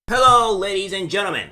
Hello, ladies and gentlemen.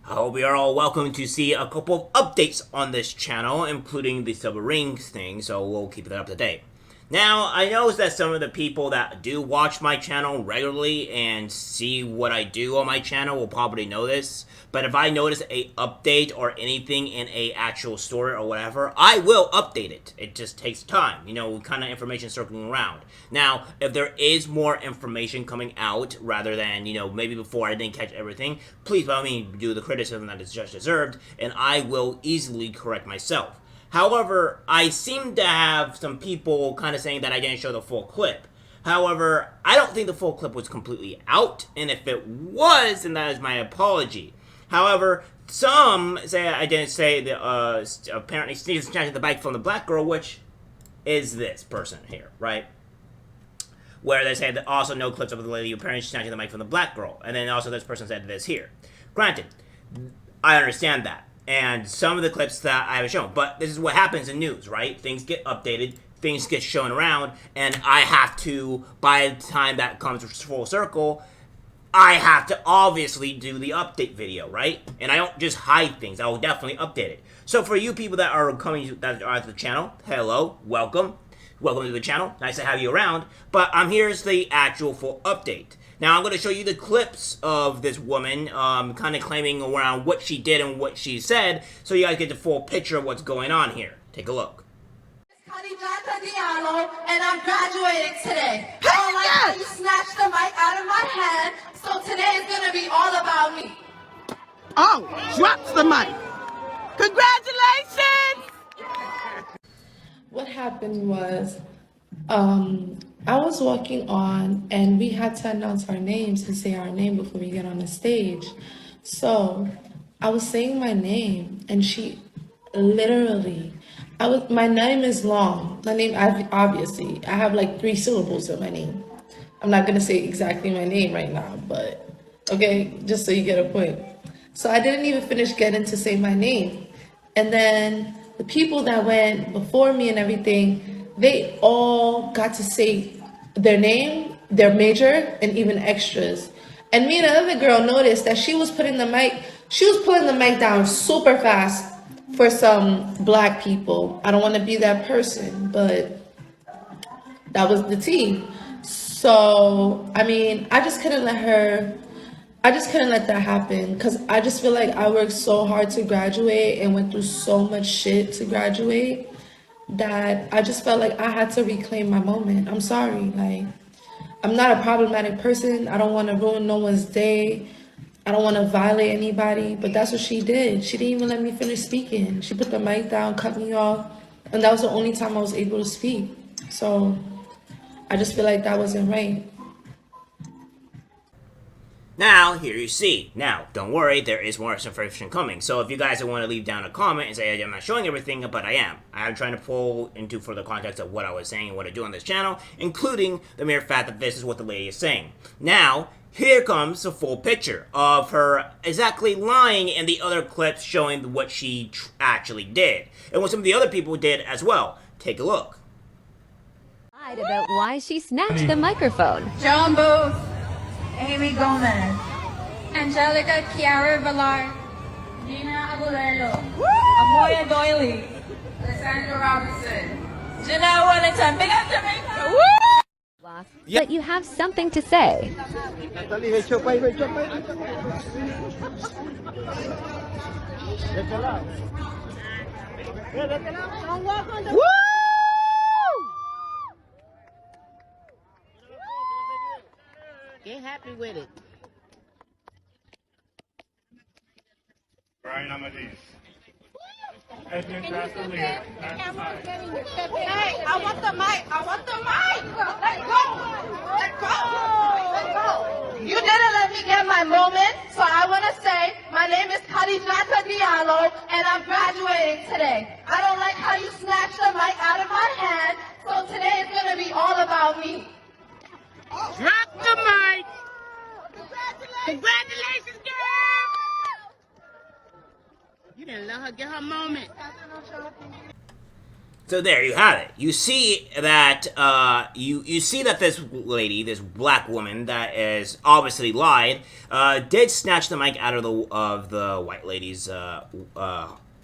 I hope you are all welcome to see a couple of updates on this channel, including the silver rings thing, so we'll keep it up to date. Now, I know that some of the people that do watch my channel regularly and see what I do on my channel will probably know this, but if I notice a update or anything in a actual story or whatever, I will update it. It just takes time, kind of information circling around. Now, if there is more information coming out rather than, maybe before I didn't catch everything, please by all means do the criticism that is just deserved, and I will easily correct myself. However, I seem to have some people kind of saying that I didn't show the full clip. However, I don't think the full clip was completely out, and if it was, then that is my apology. However, some say I didn't say that apparently Steve snatching the bike from the black girl, which is this person here, right? Where they say that also no clips of the lady apparently snatching the bike from the black girl, and then also this person said this here. Granted, I understand that. And some of the clips that I have shown. But this is what happens in news, right? Things get updated, things get shown around, and I have to, by the time that comes full circle, I have to obviously do the update video, right? And I don't just hide things, I will definitely update it. So for you people that are coming that are to the channel, hello, welcome. Welcome to the channel, nice to have you around. But here's the actual full update. Now, I'm going to show you the clips of this woman kind of claiming around what she did and what she said, so you guys get the full picture of what's going on here. Take a look. And I'm graduating today. I don't like how you snatched the mic out of my hand, so today is going to be all about me. Oh, drops the mic. Congratulations! What happened was, I was walking on and we had to announce our names and say our name before we get on the stage. So I was saying my name and she literally, my name is long. My name, obviously, I have like 3 syllables in my name. I'm not gonna say exactly my name right now, but okay, just so you get a point. So I didn't even finish getting to say my name. And then the people that went before me and everything, they all got to say their name, their major, and even extras. And me and the other girl noticed that she was pulling the mic down super fast for some black people. I don't want to be that person, but that was the tea. So, I mean, I just couldn't let that happen because I just feel like I worked so hard to graduate and went through so much shit to graduate that I just felt like I had to reclaim my moment. I'm sorry, like, I'm not a problematic person. I don't want to ruin no one's day. I don't want to violate anybody, but that's what she did. She didn't even let me finish speaking. She put the mic down, cut me off, and that was the only time I was able to speak. So I just feel like that wasn't right. Now, here you see. Now, don't worry, there is more information coming. So if you guys want to leave down a comment and say, I'm not showing everything, but I am. I am trying to pull into further context of what I was saying and what I do on this channel, including the mere fact that this is what the lady is saying. Now, here comes the full picture of her exactly lying in the other clips showing what she actually did. And what some of the other people did as well. Take a look. Lied about why she snatched the microphone. John Booth, Amy Gomez, Angelica Chiara Villar, Gina Agulelo, Amoya Doyley, Lysandra Robertson, Janelle Wellington. Big up Jamaica! But you have something to say. Woo! Get happy with it. Brian Amadis. Ethnic Master Leader. Hey, I want the mic! I want the mic! Let go! Let go! Let go! You didn't let me get my moment, so I want to say my name is Khadijata Diallo, and I'm graduating today. I don't like how you snatched the mic out of my hand, so today is going to be all about me. Drop the mic. Congratulations, girl. You didn't let her get her moment. So there you have it. You see that you see that this lady, this black woman that is obviously lied, did snatch the mic out of the white lady's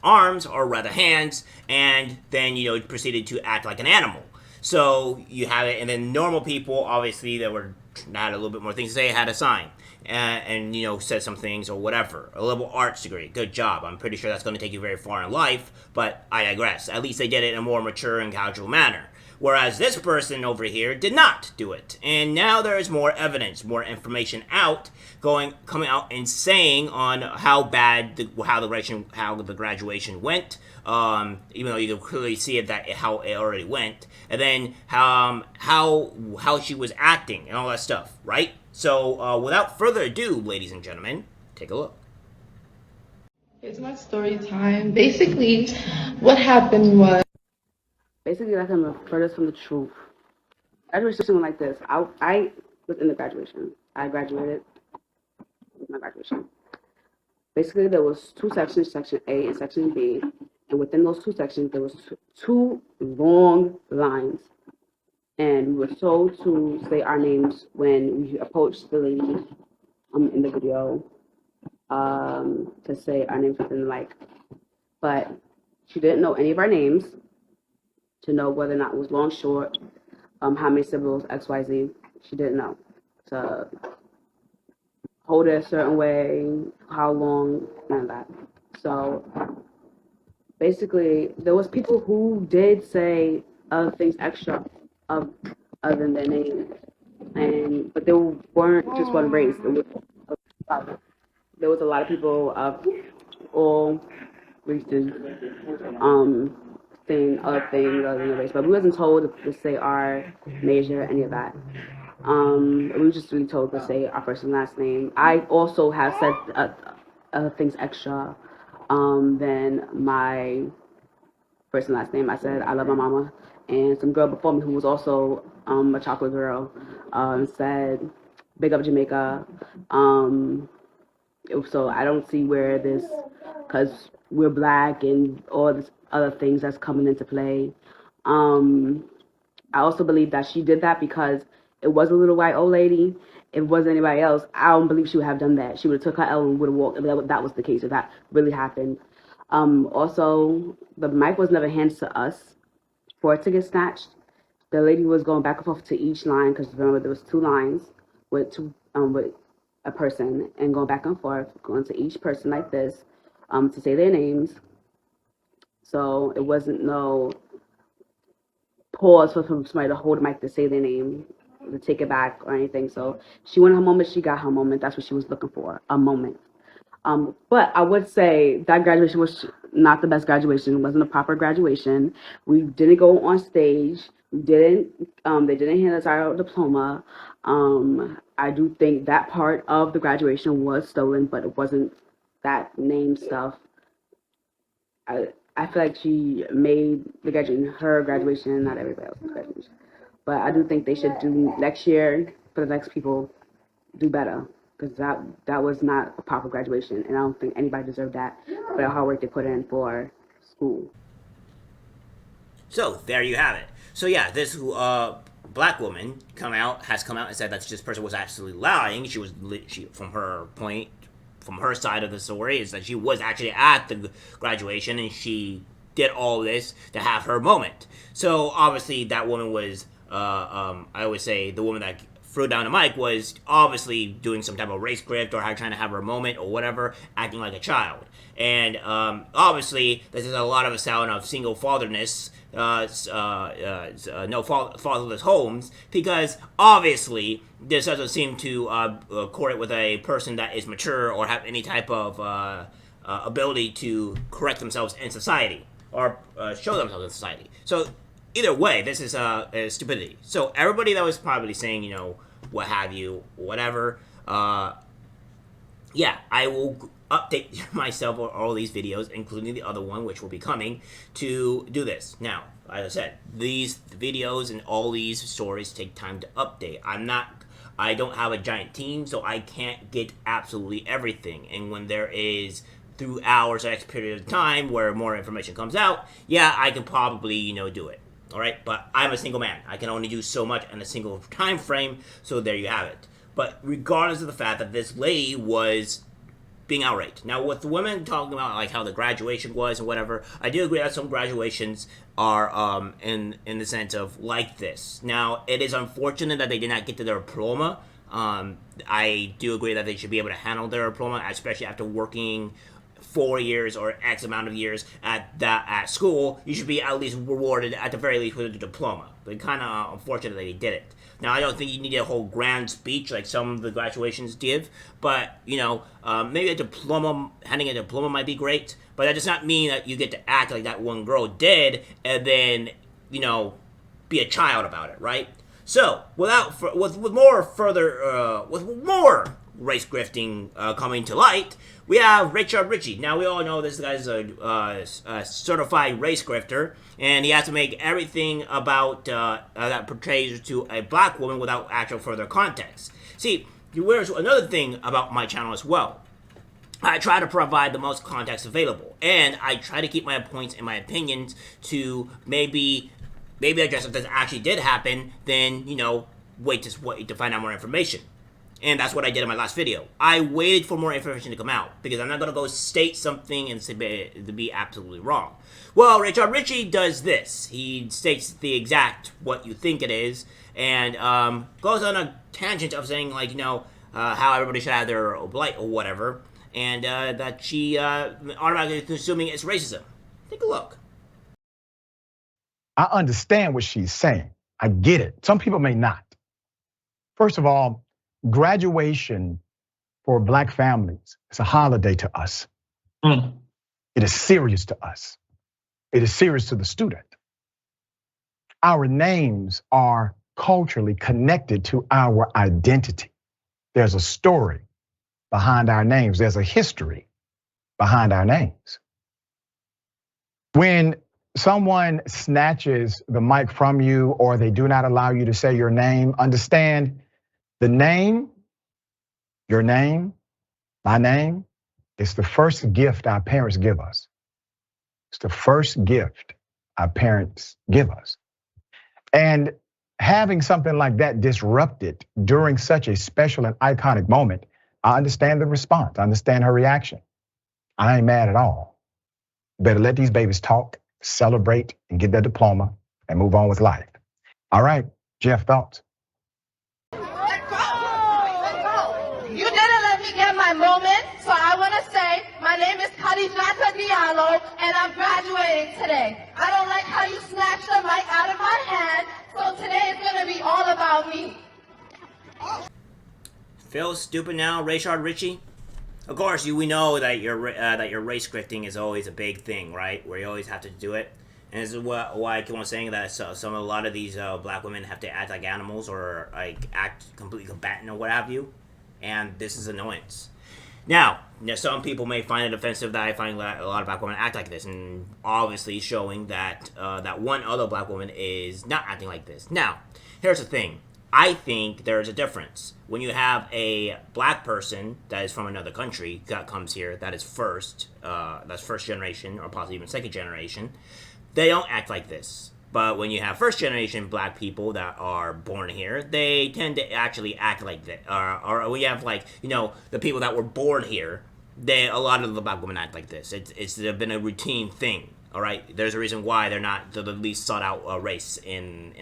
arms, or rather hands, and then proceeded to act like an animal. So you have it, and then normal people, obviously, that had a little bit more things to say, had a sign. And said some things or whatever. A liberal arts degree, good job. I'm pretty sure that's going to take you very far in life, but I digress. At least they did it in a more mature and casual manner. Whereas this person over here did not do it. And now there is more evidence, more information coming out and saying on how bad how the graduation went. Even though you can clearly see how it already went, and then how she was acting and all that stuff, right? So without further ado, ladies and gentlemen, take a look. It's my story time. Basically, what happened was. Basically, that's the furthest from the truth. Graduation went like this. I was in the graduation. I graduated with my graduation. Basically, there was two sections, Section A and Section B. And within those two sections, there was two long lines. And we were told to say our names when we approached the lady in the video, to say our names within the mic. But she didn't know any of our names to know whether or not it was long, short, how many siblings, X, Y, Z. She didn't know. To hold it a certain way, how long, none of that. So basically, there was people who did say other things extra other than their name, but they weren't just one race. There was a lot of people of all races saying other things other than the race, but we wasn't told to say our major, any of that. We were just really told to say our first and last name. I also have said other things extra than my first and last name. I said I love my mama, and some girl before me who was also a chocolate girl said big up Jamaica. So I don't see where this, because we're black and all this other things that's coming into play. I also believe that she did that because it was a little white old lady. If it wasn't anybody else, I don't believe she would have done that. She would have took her L and would have walked. If that was the case, if that really happened. Also, the mic was never handed to us for it to get snatched. The lady was going back and forth to each line, because remember there was two lines with a person, and going back and forth, going to each person like this to say their names. So it wasn't no pause for somebody to hold the mic to say their name, to take it back or anything. So she wanted her moment, she got her moment. That's what she was looking for, a moment. But I would say that graduation was not the best graduation. It wasn't a proper graduation. We didn't go on stage. We didn't. They didn't hand us our diploma. I do think that part of the graduation was stolen, but it wasn't that name stuff. I feel like she made her graduation, not everybody else's graduation. But I do think they should do next year, for the next people, do better. Because that was not a proper graduation, and I don't think anybody deserved that for the hard work they put in for school. So there you have it. So yeah, this black woman has come out and said that this person was absolutely lying. She from her side of the story is that she was actually at the graduation and she did all this to have her moment. So obviously that woman was I always say the woman that threw down the mic was obviously doing some type of race grift or trying to have her moment or whatever, acting like a child. And obviously this is a lot of a sound of single fatherness, no fatherless homes, because obviously this doesn't seem to correlate with a person that is mature or have any type of ability to correct themselves in society or show themselves in society. So either way, this is stupidity. So everybody that was probably saying, what have you, whatever, yeah, I will update myself on all these videos, including the other one, which will be coming, to do this. Now, as I said, these videos and all these stories take time to update. I don't have a giant team, so I can't get absolutely everything. And when there is through hours or X period of time where more information comes out, yeah, I can probably, do it. All right, but I'm a single man. I can only do so much in a single time frame, so there you have it. But regardless of the fact that this lady was being outraged. Now, with the women talking about like how the graduation was and whatever, I do agree that some graduations are in the sense of like this. Now, it is unfortunate that they did not get to their diploma. I do agree that they should be able to handle their diploma, especially after working 4 years or X amount of years at school. You should be at least rewarded at the very least with a diploma. But kind of unfortunate that they did it. Now, I don't think you need a whole grand speech like some of the graduations give, but, maybe handing a diploma might be great, but that does not mean that you get to act like that one girl did and then, be a child about it, right? So, with more race grifting coming to light, we have Richard Ritchie. Now, we all know this guy's a certified race grifter, and he has to make everything about that portrays to a black woman without actual further context. See, here's another thing about my channel as well. I try to provide the most context available, and I try to keep my points and my opinions to maybe address if this actually did happen, then, wait to find out more information. And that's what I did in my last video. I waited for more information to come out, because I'm not going to go state something and say to be absolutely wrong. Well, Richard Ritchie does this. He states the exact what you think it is, and goes on a tangent of saying, like, how everybody should have their blight or whatever, and that she automatically assuming it's racism. Take a look. I understand what she's saying. I get it. Some people may not. First of all, graduation for black families is a holiday to us. It is serious to us. It is serious to the student. Our names are culturally connected to our identity. There's a story behind our names. There's a history behind our names. When someone snatches the mic from you or they do not allow you to say your name, understand the name, your name, my name, is the first gift our parents give us. It's the first gift our parents give us. And having something like that disrupted during such a special and iconic moment, I understand the response. I understand her reaction. I ain't mad at all. Better let these babies talk, celebrate, and get their diploma and move on with life. All right, Jeff, thoughts? Let go. You didn't let me get my moment, so I want to say my name is Khadijata Diallo, and I'm graduating today. I don't like how you snatched the mic out of my hand, so today is going to be all about me. Feel stupid now, Richard Ritchie? Of course, we know that your race grifting is always a big thing, right? Where you always have to do it, and this is why I keep on saying that a lot of these black women have to act like animals or like act completely combatant or what have you, and this is annoyance. Now, some people may find it offensive that I find a lot of black women act like this, and obviously showing that that one other black woman is not acting like this. Now, here's the thing. I think there's a difference. When you have a black person that is from another country that comes here, that's first generation or possibly even second generation, they don't act like this. But when you have first generation black people that are born here, they tend to actually act like that. Or we have the people that were born here, a lot of the black women act like this. It's been a routine thing. All right, there's a reason why they're not the least sought out race in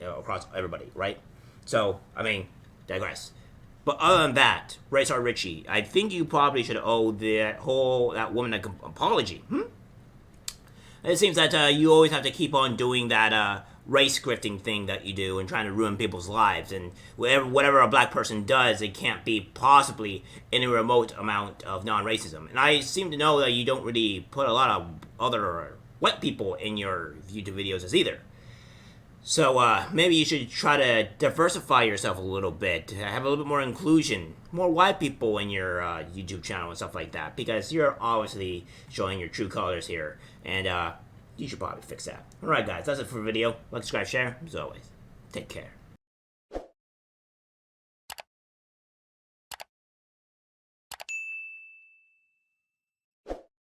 across everybody, right? So, digress. But other than that, Richard Ritchie, I think you probably should owe that woman an apology. It seems that you always have to keep on doing that race grifting thing that you do and trying to ruin people's lives. And whatever a black person does, it can't be possibly any remote amount of non-racism. And I seem to know that you don't really put a lot of other white people in your YouTube videos as either. So maybe you should try to diversify yourself a little bit, have a little bit more inclusion, more white people in your YouTube channel and stuff like that, because you're obviously showing your true colors here, and you should probably fix that. Alright guys, that's it for the video. Like, subscribe, share, as always. Take care.